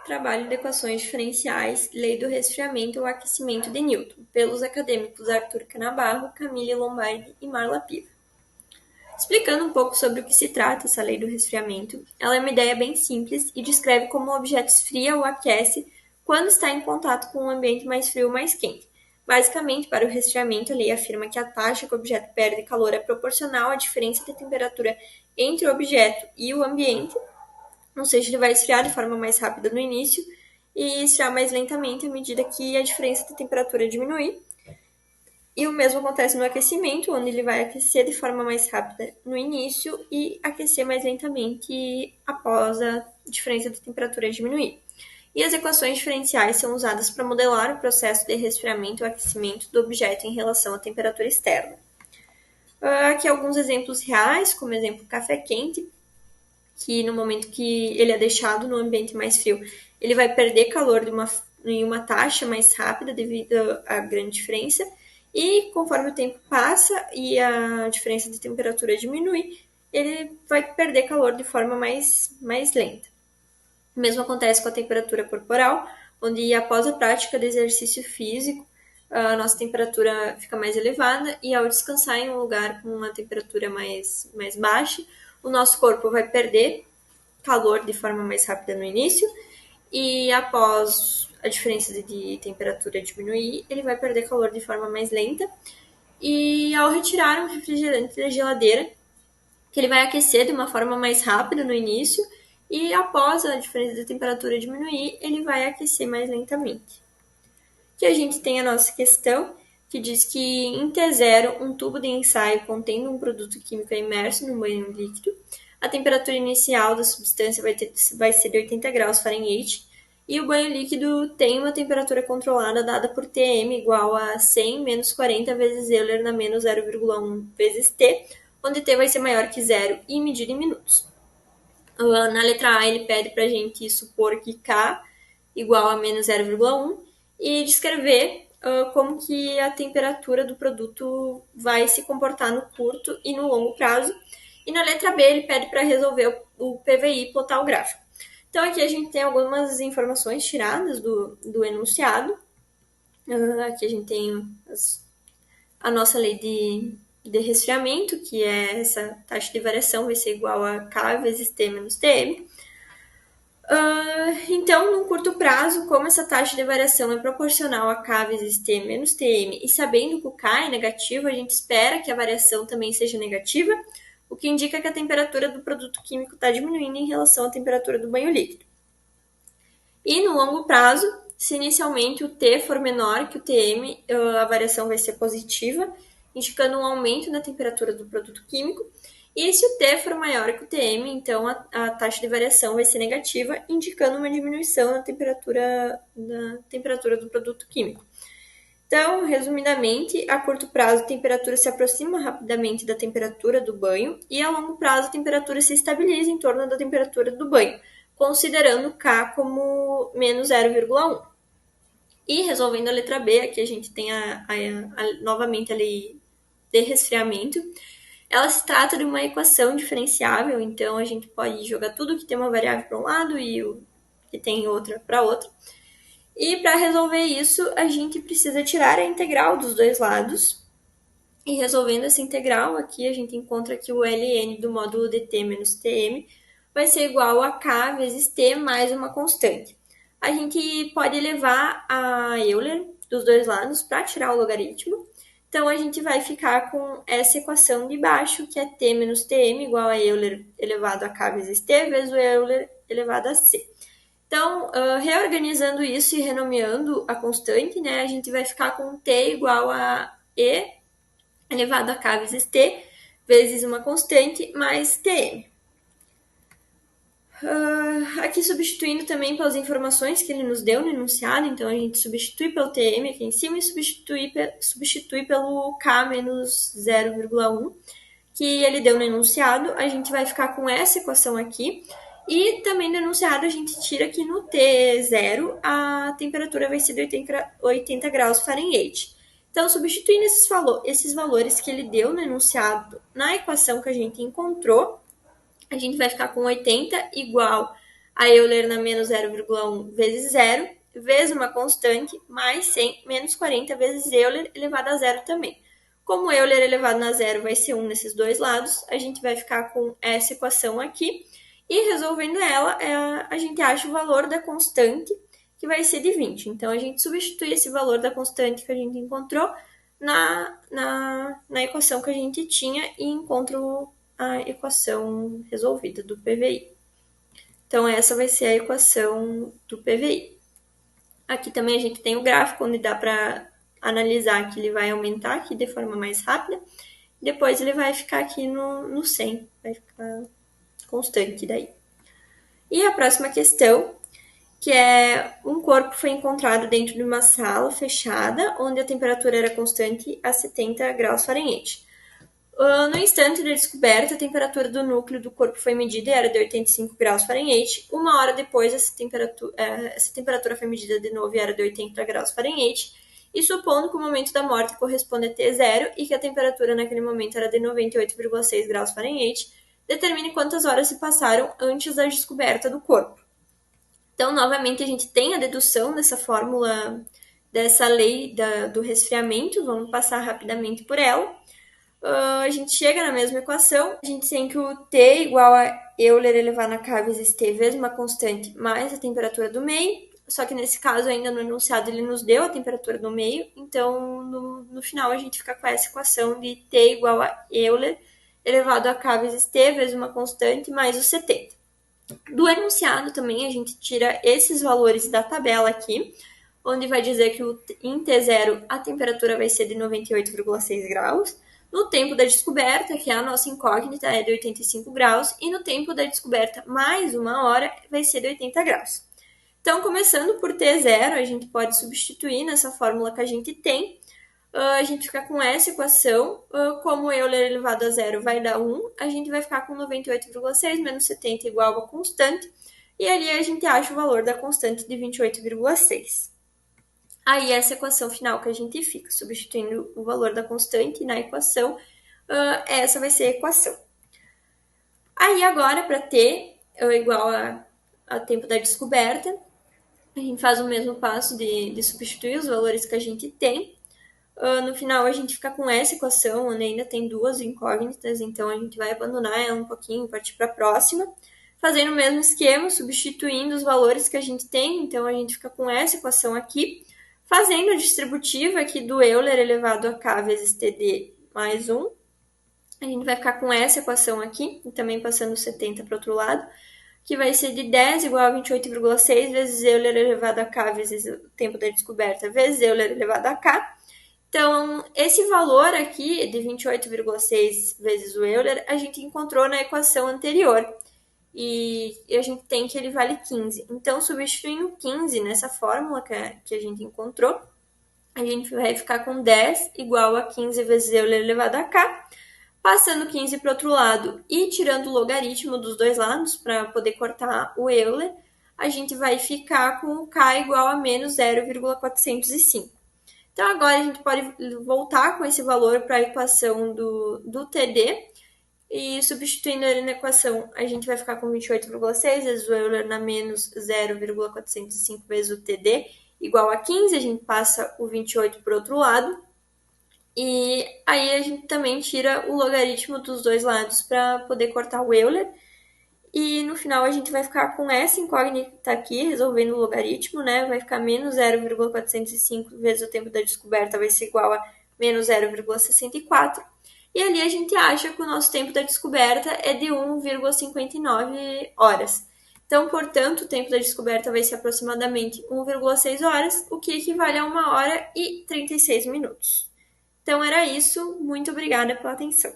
Trabalho de equações diferenciais, lei do resfriamento ou aquecimento de Newton, pelos acadêmicos Arthur Canabarro, Camille Lombardi e Marla Piva. Explicando um pouco sobre o que se trata essa lei do resfriamento, ela é uma ideia bem simples e descreve como o objeto esfria ou aquece quando está em contato com um ambiente mais frio ou mais quente. Basicamente, para o resfriamento, a lei afirma que a taxa que o objeto perde calor é proporcional à diferença de temperatura entre o objeto e o ambiente, ou seja, ele vai esfriar de forma mais rápida no início e esfriar mais lentamente à medida que a diferença de temperatura diminuir. E o mesmo acontece no aquecimento, onde ele vai aquecer de forma mais rápida no início e aquecer mais lentamente após a diferença de temperatura diminuir. E as equações diferenciais são usadas para modelar o processo de resfriamento e aquecimento do objeto em relação à temperatura externa. Aqui alguns exemplos reais, como exemplo café quente, que no momento que ele é deixado no ambiente mais frio, ele vai perder calor em uma taxa mais rápida devido à grande diferença, e conforme o tempo passa e a diferença de temperatura diminui, ele vai perder calor de forma mais lenta. O mesmo acontece com a temperatura corporal, onde após a prática de exercício físico, a nossa temperatura fica mais elevada e ao descansar em um lugar com uma temperatura mais baixa, o nosso corpo vai perder calor de forma mais rápida no início e após a diferença de temperatura diminuir, ele vai perder calor de forma mais lenta. E ao retirar um refrigerante da geladeira, que ele vai aquecer de uma forma mais rápida no início e após a diferença de temperatura diminuir, ele vai aquecer mais lentamente. Aqui a gente tem a nossa questão, que diz que em T0, um tubo de ensaio contendo um produto químico é imerso num banho líquido. A temperatura inicial da substância vai ser de 80 graus Fahrenheit e o banho líquido tem uma temperatura controlada dada por Tm igual a 100 menos 40 vezes Euler na menos 0,1 vezes T, onde T vai ser maior que zero e medido em minutos. Na letra A ele pede para a gente supor que K igual a menos 0,1 e descrever como que a temperatura do produto vai se comportar no curto e no longo prazo. E na letra B ele pede para resolver o PVI e plotar o gráfico. Então aqui a gente tem algumas informações tiradas do enunciado. Aqui a gente tem a nossa lei de resfriamento, que é essa taxa de variação vai ser igual a K vezes T menos Tm. Então, num curto prazo, como essa taxa de variação é proporcional a K vezes T menos Tm, e sabendo que o K é negativo, a gente espera que a variação também seja negativa, o que indica que a temperatura do produto químico está diminuindo em relação à temperatura do banho líquido. E no longo prazo, se inicialmente o T for menor que o Tm, a variação vai ser positiva, indicando um aumento na temperatura do produto químico. E se o T for maior que o Tm, então a taxa de variação vai ser negativa, indicando uma diminuição na temperatura do produto químico. Então, resumidamente, a curto prazo a temperatura se aproxima rapidamente da temperatura do banho e a longo prazo a temperatura se estabiliza em torno da temperatura do banho, considerando K como menos 0,1. E resolvendo a letra B, aqui a gente tem novamente a lei de resfriamento. Ela se trata de uma equação diferenciável, então a gente pode jogar tudo que tem uma variável para um lado e o que tem outra para outro. E para resolver isso, a gente precisa tirar a integral dos dois lados. E resolvendo essa integral, aqui a gente encontra que o ln do módulo dt menos tm vai ser igual a k vezes t mais uma constante. A gente pode elevar a Euler dos dois lados para tirar o logaritmo. Então, a gente vai ficar com essa equação de baixo, que é t menos tm igual a Euler elevado a k vezes t vezes o Euler elevado a c. Então, reorganizando isso e renomeando a constante, né, a gente vai ficar com t igual a e elevado a k vezes t vezes uma constante mais tm. Aqui substituindo também pelas informações que ele nos deu no enunciado, então a gente substitui pelo tm aqui em cima e substitui pelo k menos 0,1 que ele deu no enunciado. A gente vai ficar com essa equação aqui. E também no enunciado a gente tira que no T0 a temperatura vai ser de 80 graus Fahrenheit. Então, substituindo esses valores que ele deu no enunciado na equação que a gente encontrou, a gente vai ficar com 80 igual a Euler na menos 0,1 vezes 0, vezes uma constante, mais 100 menos 40 vezes Euler elevado a zero também. Como Euler elevado a zero vai ser 1 nesses dois lados, a gente vai ficar com essa equação aqui, e resolvendo ela, a gente acha o valor da constante, que vai ser de 20. Então, a gente substitui esse valor da constante que a gente encontrou na equação que a gente tinha e encontra a equação resolvida do PVI. Então, essa vai ser a equação do PVI. Aqui também a gente tem o gráfico, onde dá para analisar que ele vai aumentar aqui de forma mais rápida. Depois ele vai ficar aqui no 100, vai ficar constante daí. E a próxima questão, que é um corpo foi encontrado dentro de uma sala fechada, onde a temperatura era constante a 70 graus Fahrenheit. No instante da descoberta, a temperatura do núcleo do corpo foi medida e era de 85 graus Fahrenheit. Uma hora depois, essa temperatura foi medida de novo e era de 80 graus Fahrenheit. E supondo que o momento da morte corresponde a T0 e que a temperatura naquele momento era de 98,6 graus Fahrenheit, determine quantas horas se passaram antes da descoberta do corpo. Então, novamente, a gente tem a dedução dessa fórmula, dessa lei do resfriamento. Vamos passar rapidamente por ela. A gente chega na mesma equação, a gente tem que o T igual a Euler elevado a K vezes T vezes uma constante mais a temperatura do meio, só que nesse caso ainda no enunciado ele nos deu a temperatura do meio, então no final a gente fica com essa equação de T igual a Euler elevado a K vezes T vezes uma constante mais o 70. Do enunciado também a gente tira esses valores da tabela aqui, onde vai dizer que em T0 a temperatura vai ser de 98,6 graus, no tempo da descoberta, que é a nossa incógnita, é de 85 graus, e no tempo da descoberta mais uma hora vai ser de 80 graus. Então, começando por T0, a gente pode substituir nessa fórmula que a gente tem. A gente fica com essa equação, como Euler elevado a zero vai dar 1, a gente vai ficar com 98,6 menos 70 igual a constante, e ali a gente acha o valor da constante de 28,6. Aí, essa equação final que a gente fica, substituindo o valor da constante na equação, essa vai ser a equação. Aí, agora, para T igual a tempo da descoberta, a gente faz o mesmo passo de substituir os valores que a gente tem. No final, a gente fica com essa equação, onde ainda tem duas incógnitas, então a gente vai abandonar ela um pouquinho e partir para a próxima. Fazendo o mesmo esquema, substituindo os valores que a gente tem, então a gente fica com essa equação aqui. Fazendo a distributiva aqui do Euler elevado a K vezes TD mais 1, a gente vai ficar com essa equação aqui, e também passando 70 para o outro lado, que vai ser de 10 igual a 28,6 vezes Euler elevado a K vezes o tempo da descoberta vezes Euler elevado a K. Então, esse valor aqui de 28,6 vezes o Euler, a gente encontrou na equação anterior. E a gente tem que ele vale 15. Então, substituindo 15 nessa fórmula que a gente encontrou, a gente vai ficar com 10 igual a 15 vezes Euler elevado a K. Passando 15 para o outro lado e tirando o logaritmo dos dois lados para poder cortar o Euler, a gente vai ficar com o K igual a menos 0,405. Então, agora a gente pode voltar com esse valor para a equação do TD, e substituindo ele na equação, a gente vai ficar com 28,6 vezes o Euler na menos 0,405 vezes o TD, igual a 15, a gente passa o 28 para o outro lado. E aí a gente também tira o logaritmo dos dois lados para poder cortar o Euler. E no final a gente vai ficar com essa incógnita aqui, resolvendo o logaritmo, né? Vai ficar menos 0,405 vezes o tempo da descoberta vai ser igual a menos 0,64. E ali a gente acha que o nosso tempo da descoberta é de 1,59 horas. Então, portanto, o tempo da descoberta vai ser aproximadamente 1,6 horas, o que equivale a 1 hora e 36 minutos. Então, era isso. Muito obrigada pela atenção.